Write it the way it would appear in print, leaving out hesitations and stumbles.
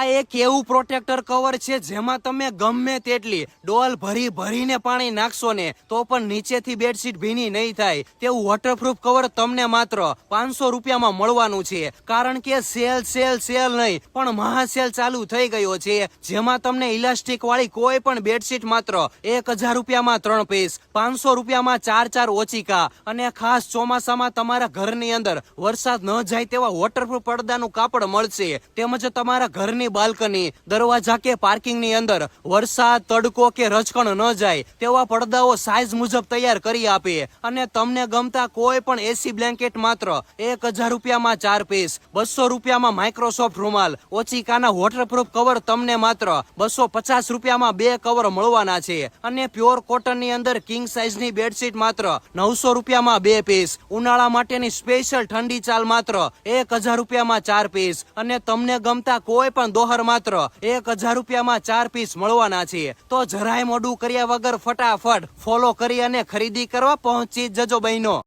આ એક એવું પ્રોટેક્ટર કવર છે જેમાં તમે ગમે તેટલી ડોલ ભરીને પાણી નાખશો ને તો પણ નીચેથી બેડશીટ ભીની નહીં થાય તેવું વોટરપ્રૂફ કવર તમને માત્ર 500 રૂપિયામાં મળવાનું છે. કારણ કે સેલ નહીં પણ મહાસેલ ચાલુ થઈ ગયો છે, જેમાં તમને ઇલાસ્ટિક વાળી કોઈ પણ બેડશીટ માત્ર 1000 રૂપિયામાં 3 પીસ, 500 રૂપિયામાં 4 ઓચિકા અને ખાસ ચોમાસામાં તમારા ઘરની અંદર વરસાદ ન જાય તેવા વોટરપ્રૂફ પડદાનું કાપડ મળશે. તેમજ તમારા ઘરની બાલ્કની, દરવાજા કે પાર્કિંગની અંદર વરસાદ, તડકો કે રજકણ ન જાય તેવા પડદાઓ સાઈઝ મુજબ તૈયાર કરી આપે. અને તમને ગમતા કોઈ પણ એસી બ્લેન્કેટ માત્ર 1000 રૂપિયામાં 4 પીસ, 200 રૂપિયામાં માઇક્રોસોફ્ટ રૂમાલ, ઓચિકાના વોટરપ્રૂફ કવર તમને માત્ર 250 રૂપિયામાં 2 કવર મળવાના છે. અને પ્યોર કોટનની અંદર કિંગ સાઈઝની બેડશીટ માત્ર 900 રૂપિયામાં 2 પીસ, ઉનાળા માટેની સ્પેશિયલ ઠંડી ચાલ માત્ર 1000 રૂપિયામાં 4 પીસ અને તમને ગમતા કોઈ પણ દોહર માત્ર 1000 રૂપિયામાં 4 પીસ મળવાના છે. તો જરાય મોડું કર્યા વગર ફટાફટ ફોલો કરી અને ખરીદી કરવા પહોંચી જજો બહેનો.